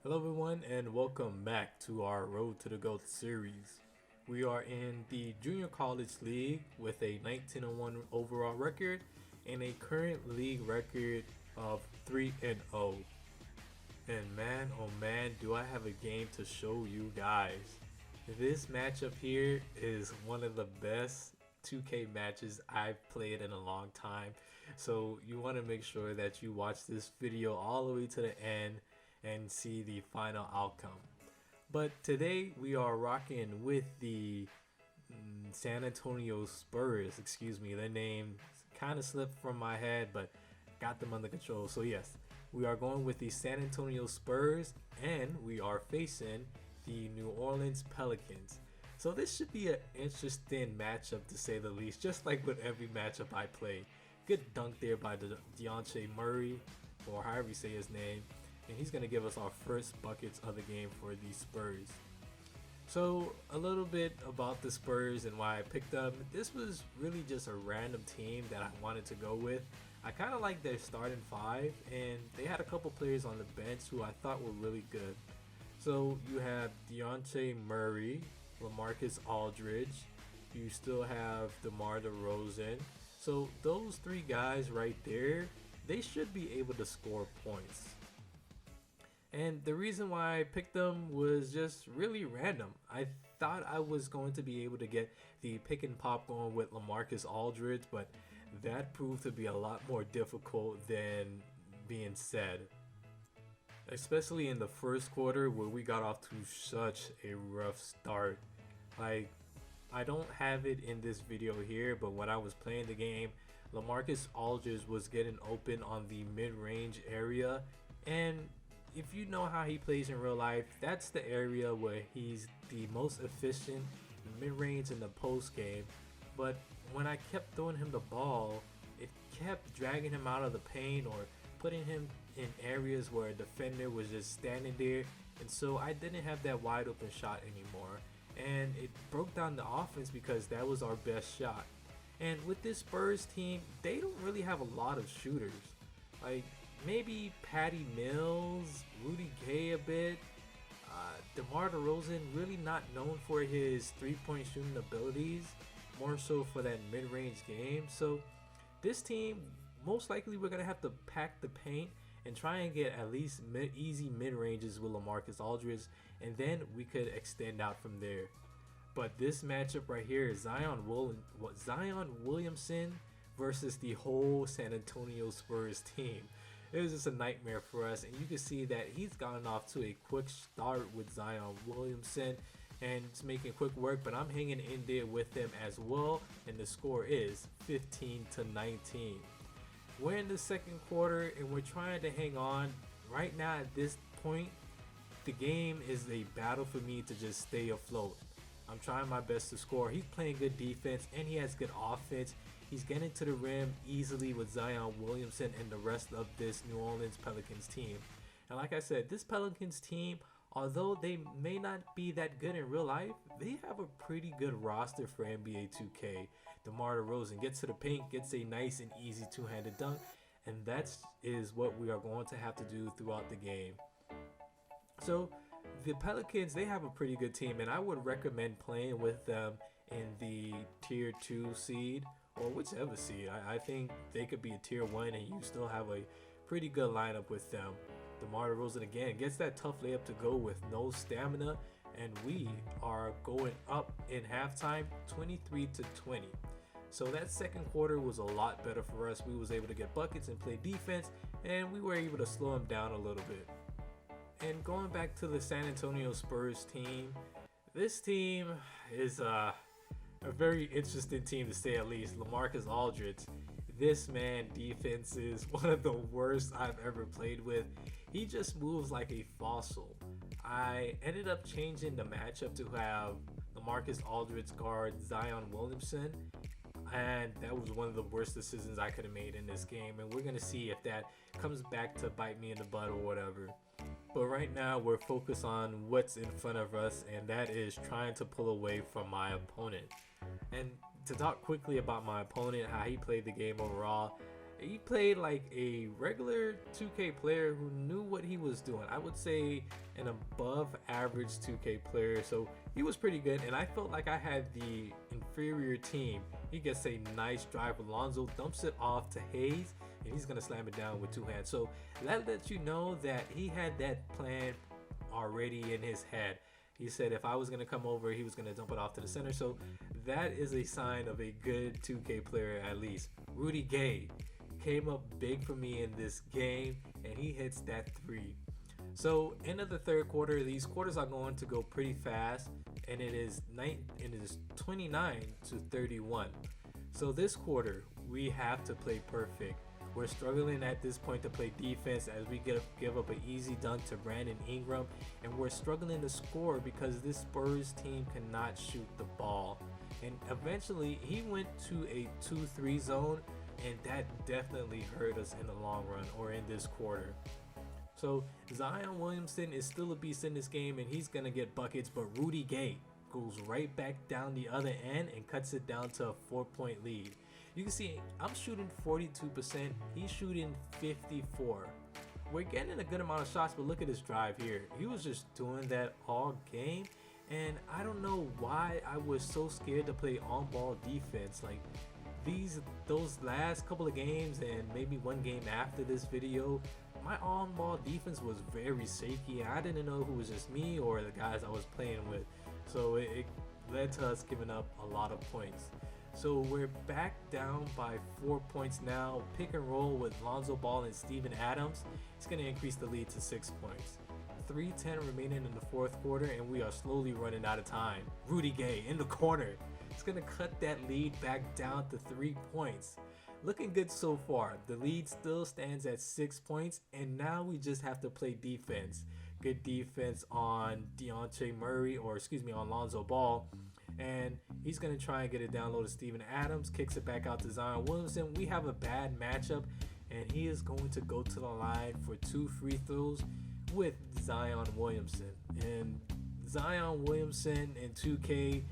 Hello, everyone, and welcome back to our Road to the GOAT series. We are in the Junior College League with a 19-1 overall record and a current league record of 3-0. And man, oh man, do I have a game to show you guys. This matchup here is one of the best 2K matches I've played in a long time. So you want to make sure that you watch this video all the way to the end and see the final outcome. But today we are rocking with the San Antonio Spurs. Excuse me, their name kind of slipped from my head, but got them under control. So yes, we are going with the San Antonio Spurs, and we are facing the New Orleans Pelicans. So this should be an interesting matchup to say the least, just like with every matchup I play. Good dunk there by Deontay Murray, or however you say his name, and he's going to give us our first buckets of the game for the Spurs. So a little bit about the Spurs and why I picked them. This was really just a random team that I wanted to go with. I kind of like their starting five, and they had a couple players on the bench who I thought were really good. So you have Deontay Murray, LaMarcus Aldridge, you still have DeMar DeRozan. So those three guys right there, they should be able to score points. And the reason why I picked them was just really random. I thought I was going to be able to get the pick and pop going with LaMarcus Aldridge, but that proved to be a lot more difficult than being said. Especially in the first quarter where we got off to such a rough start. Like, I don't have it in this video here, but when I was playing the game, LaMarcus Aldridge was getting open on the mid-range area, and if you know how he plays in real life, that's the area where he's the most efficient mid-range in the post game. But when I kept throwing him the ball, it kept dragging him out of the paint or putting him in areas where a defender was just standing there, and so I didn't have that wide open shot anymore, and it broke down the offense because that was our best shot. And with this Spurs team, they don't really have a lot of shooters. Like, maybe Patty Mills, Rudy Gay a bit. DeMar DeRozan really not known for his three-point shooting abilities, more so for that mid-range game. So this team, most likely we're going to have to pack the paint and try and get at least easy mid-ranges with LaMarcus Aldridge, and then we could extend out from there. But this matchup right here is Zion Williamson versus the whole San Antonio Spurs team. It was just a nightmare for us, and you can see that he's gotten off to a quick start with Zion Williamson and it's making quick work, but I'm hanging in there with him as well, and the score is 15-19. We're in the second quarter and we're trying to hang on. Right now at this point, the game is a battle for me to just stay afloat. I'm trying my best to score. He's playing good defense and he has good offense. He's getting to the rim easily with Zion Williamson and the rest of this New Orleans Pelicans team. And like I said, this Pelicans team, although they may not be that good in real life, they have a pretty good roster for NBA 2K. DeMar DeRozan gets to the paint, gets a nice and easy two-handed dunk, and that is what we are going to have to do throughout the game. So the Pelicans, they have a pretty good team, and I would recommend playing with them in the tier 2 seed or whichever seed. I think they could be a tier 1 and you still have a pretty good lineup with them. DeMar DeRozan again gets that tough layup to go with no stamina, and we are going up in halftime 23-20. So that second quarter was a lot better for us. We was able to get buckets and play defense, and we were able to slow him down a little bit. And going back to the San Antonio Spurs team, this team is a very interesting team to say at least. LaMarcus Aldridge, this man defense is one of the worst I've ever played with. He just moves like a fossil. I ended up changing the matchup to have LaMarcus Aldridge guard Zion Williamson, and that was one of the worst decisions I could have made in this game, and we're going to see if that comes back to bite me in the butt or whatever. But right now we're focused on what's in front of us, and that is trying to pull away from my opponent. And to talk quickly about my opponent, how he played the game overall, He played like a regular 2K player who knew what he was doing. I would say an above average 2K player. So he was pretty good, and I felt like I had the inferior team. He gets a nice drive. Alonso dumps it off to Hayes, and he's gonna slam it down with two hands. So that lets you know that he had that plan already in his head. He said if I was gonna come over, he was gonna dump it off to the center. So that is a sign of a good 2K player at least. Rudy Gay came up big for me in this game, and he hits that three. So end of the third quarter, these quarters are going to go pretty fast, and it is 29-31. So this quarter we have to play perfect. We're struggling at this point to play defense as we give up an easy dunk to Brandon Ingram, and we're struggling to score because this Spurs team cannot shoot the ball. And eventually he went to a 2-3 zone, and that definitely hurt us in the long run, or in this quarter. So Zion Williamson is still a beast in this game, and he's gonna get buckets, but Rudy Gay goes right back down the other end and cuts it down to a 4-point lead. You can see I'm shooting 42%, he's shooting 54. We're getting a good amount of shots, but look at his drive here. He was just doing that all game, and I don't know why I was so scared to play on-ball defense. Like those last couple of games, and maybe one game after this video, my on-ball defense was very shaky. I didn't know who was just me or the guys I was playing with. So it led to us giving up a lot of points. So we're back down by 4 points now. Pick and roll with Lonzo Ball and Steven Adams. It's going to increase the lead to 6 points. 3:10 remaining in the fourth quarter, and we are slowly running out of time. Rudy Gay in the corner. It's going to cut that lead back down to 3 points. Looking good so far. The lead still stands at 6 points, and now we just have to play defense. Good defense on Dejounte Murray, on Lonzo Ball. And he's going to try and get it down low to Steven Adams. Kicks it back out to Zion Williamson. We have a bad matchup, and he is going to go to the line for 2 free throws with Zion Williamson. And Zion Williamson and 2K,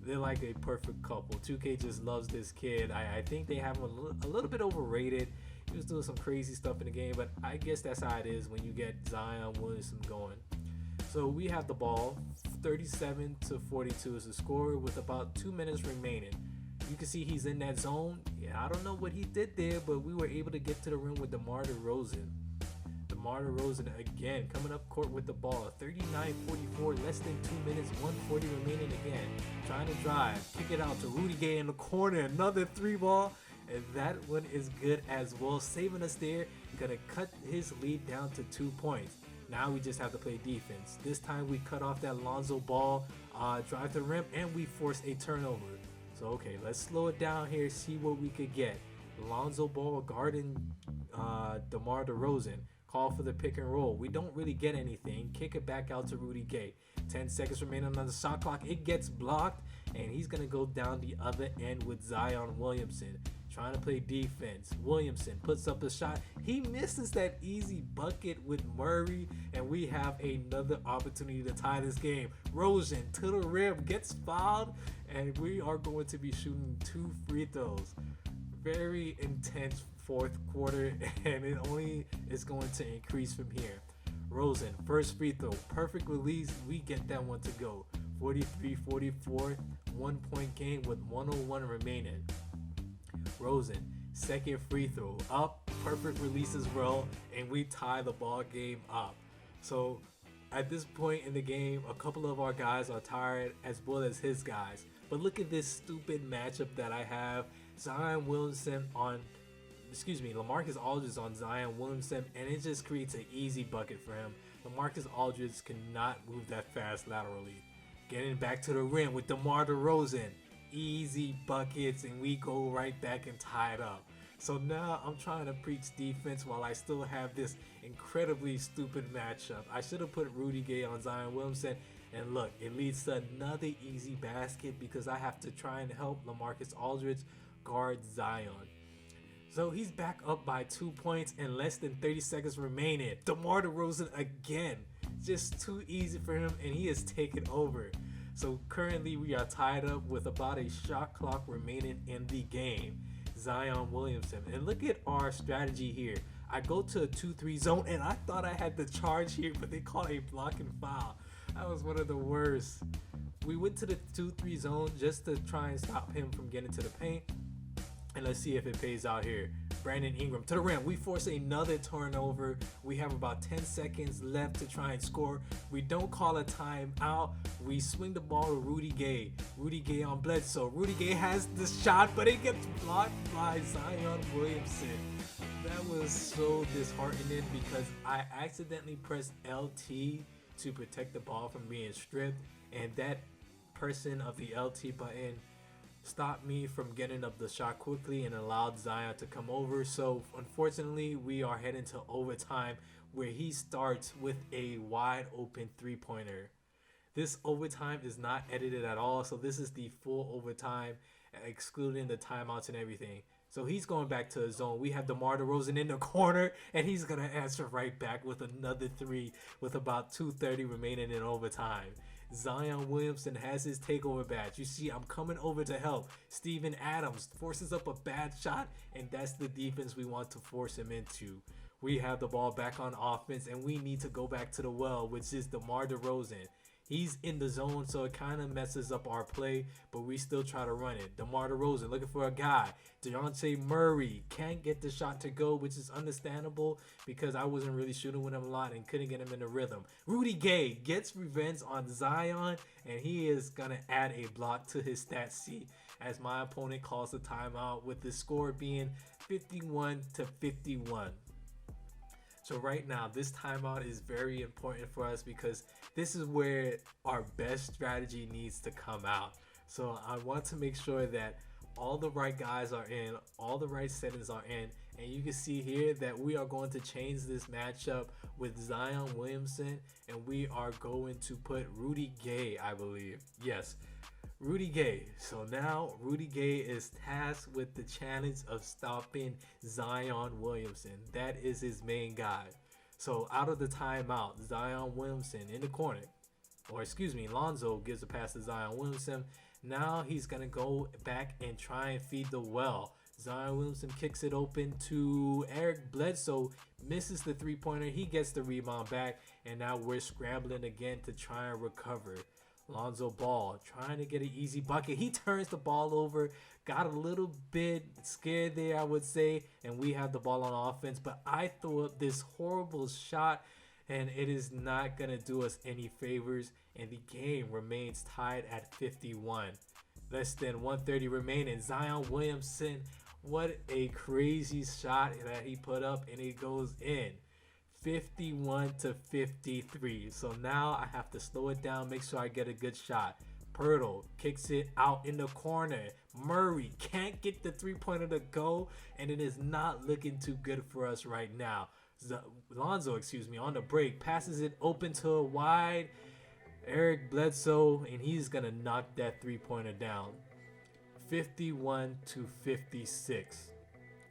they're like a perfect couple. 2K just loves this kid. I think they have him a little bit overrated. He was doing some crazy stuff in the game, but I guess that's how it is when you get Zion Williamson going. So we have the ball. 37-42 is the score with about 2 minutes remaining. You can see he's in that zone. Yeah, I don't know what he did there, but we were able to get to the rim with DeMar DeRozan. DeMar DeRozan again coming up court with the ball. 39-44, less than 2 minutes, 140 remaining again. Trying to drive, kick it out to Rudy Gay in the corner. Another 3-ball, and that one is good as well. Saving us there. Gonna cut his lead down to 2 points. Now we just have to play defense. This time we cut off that Lonzo Ball drive to the rim, and we force a turnover. So okay, let's slow it down here, see what we could get. Lonzo Ball guarding DeMar DeRozan. Call for the pick and roll. We don't really get anything. Kick it back out to Rudy Gay. 10 seconds remaining on the shot clock. It gets blocked, and he's going to go down the other end with Zion Williamson. Trying to play defense. Williamson puts up a shot. He misses that easy bucket with Murray, and we have another opportunity to tie this game. Rosen to the rim, gets fouled, and we are going to be shooting 2 free throws. Very intense fourth quarter, and it only is going to increase from here. Rosen, first free throw, perfect release. We get that one to go. 43-44, 1 point game with 101 remaining. Rosen, second free throw, up, perfect release as well, and we tie the ball game up. So at this point in the game, a couple of our guys are tired, as well as his guys. But look at this stupid matchup that I have. Zion Williamson on, LaMarcus Aldridge on Zion Williamson, and it just creates an easy bucket for him. LaMarcus Aldridge cannot move that fast laterally. Getting back to the rim with DeMar DeRozan. Easy buckets, and we go right back and tie it up. So now I'm trying to preach defense while I still have this incredibly stupid matchup. I should have put Rudy Gay on Zion Williamson, and look, it leads to another easy basket because I have to try and help LaMarcus Aldridge guard Zion. So he's back up by 2 points and less than 30 seconds remaining. DeMar DeRozan again. Just too easy for him, and he has taken over. So currently we are tied up with about a shot clock remaining in the game. Zion Williamson. And look at our strategy here. I go to a 2-3 zone, and I thought I had the charge here, but they called a block and foul. That was one of the worst. We went to the 2-3 zone just to try and stop him from getting to the paint. And let's see if it pays out here. Brandon Ingram to the rim. We force another turnover. We have about 10 seconds left to try and score. We don't call a timeout. We swing the ball to Rudy Gay. Rudy Gay on Bledsoe. Rudy Gay has the shot, but it gets blocked by Zion Williamson. That was so disheartening because I accidentally pressed LT to protect the ball from being stripped, and that person of the LT button stopped me from getting up the shot quickly and allowed Zion to come over. So unfortunately, we are heading to overtime where he starts with a wide open three-pointer. This overtime is not edited at all, so this is the full overtime, excluding the timeouts and everything. So he's going back to his zone. We have DeMar DeRozan in the corner, and he's going to answer right back with another three with about 2:30 remaining in overtime. Zion Williamson has his takeover badge. You see, I'm coming over to help. Steven Adams forces up a bad shot, and that's the defense we want to force him into. We have the ball back on offense, and we need to go back to the well, which is DeMar DeRozan. He's in the zone, so it kind of messes up our play, but we still try to run it. DeMar DeRozan looking for a guy. DeJounte Murray can't get the shot to go, which is understandable because I wasn't really shooting with him a lot and couldn't get him in the rhythm. Rudy Gay gets revenge on Zion, and he is going to add a block to his stat sheet as my opponent calls the timeout with the score being 51-51. So right now, this timeout is very important for us because this is where our best strategy needs to come out. So I want to make sure that all the right guys are in, all the right settings are in, and you can see here that we are going to change this matchup with Zion Williamson, and we are going to put Rudy Gay, I believe. Yes, Rudy Gay. So now Rudy Gay is tasked with the challenge of stopping Zion Williamson. That is his main guy. So out of the timeout, Zion Williamson in the corner, or excuse me, Lonzo gives a pass to Zion Williamson. Now he's going to go back and try and feed the well. Zion Williamson kicks it open to Eric Bledsoe, misses the three-pointer. He gets the rebound back, and now we're scrambling again to try and recover. Lonzo Ball trying to get an easy bucket. He turns the ball over, got a little bit scared there, I would say, and we have the ball on offense. But I threw up this horrible shot, and it is not going to do us any favors, and the game remains tied at 51. Less than 1:30 remaining. Zion Williamson, what a crazy shot that he put up, and it goes in. 51-53. So now I have to slow it down, make sure I get a good shot. Pirtle kicks it out in the corner. Murray can't get the three-pointer to go, and it is not looking too good for us right now. Lonzo, on the break, passes it open to a wide Eric Bledsoe, and he's gonna knock that three-pointer down. 51-56.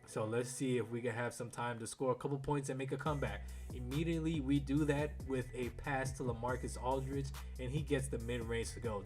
So let's see if we can have some time to score a couple points and make a comeback. Immediately we do that with a pass to LaMarcus Aldridge, and he gets the mid-range to go.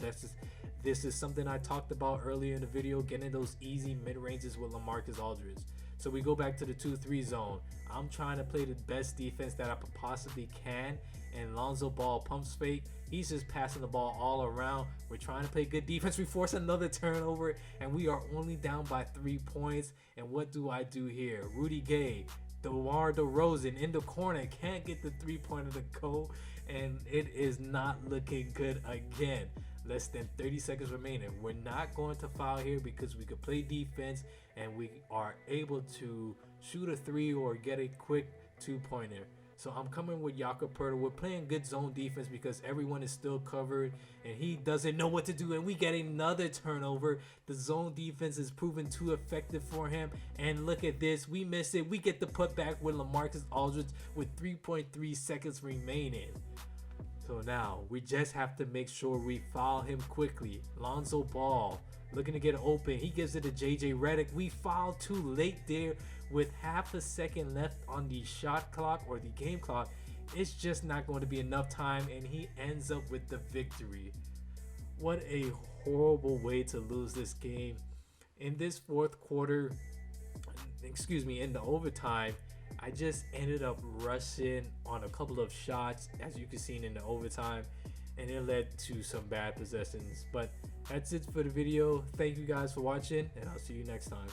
This is something I talked about earlier in the video, getting those easy mid-ranges with LaMarcus Aldridge. So we go back to the 2-3 zone. I'm trying to play the best defense that I possibly can, and Lonzo Ball pumps fake. He's just passing the ball all around. We're trying to play good defense. We force another turnover, and we are only down by 3 points. And what do I do here? Rudy Gay, DeMar DeRozan in the corner, can't get the three-pointer to go, and it is not looking good again. Less than 30 seconds remaining. We're not going to foul here because we could play defense, and we are able to shoot a three or get a quick two-pointer. So I'm coming with Jakob Poeltl. We're playing good zone defense because everyone is still covered and he doesn't know what to do, and we get another turnover. The zone defense is proven too effective for him, and look at this, we miss it. We get the putback with LaMarcus Aldridge with 3.3 seconds remaining. So now we just have to make sure we foul him quickly. Lonzo Ball looking to get open. He gives it to JJ Redick. We foul too late there with half a second left on the shot clock or the game clock. It's just not going to be enough time, and he ends up with the victory. What a horrible way to lose this game. In this fourth quarter, excuse me, in the overtime, I just ended up rushing on a couple of shots, as you can see in the overtime, and it led to some bad possessions. But that's it for the video. Thank you guys for watching, and I'll see you next time.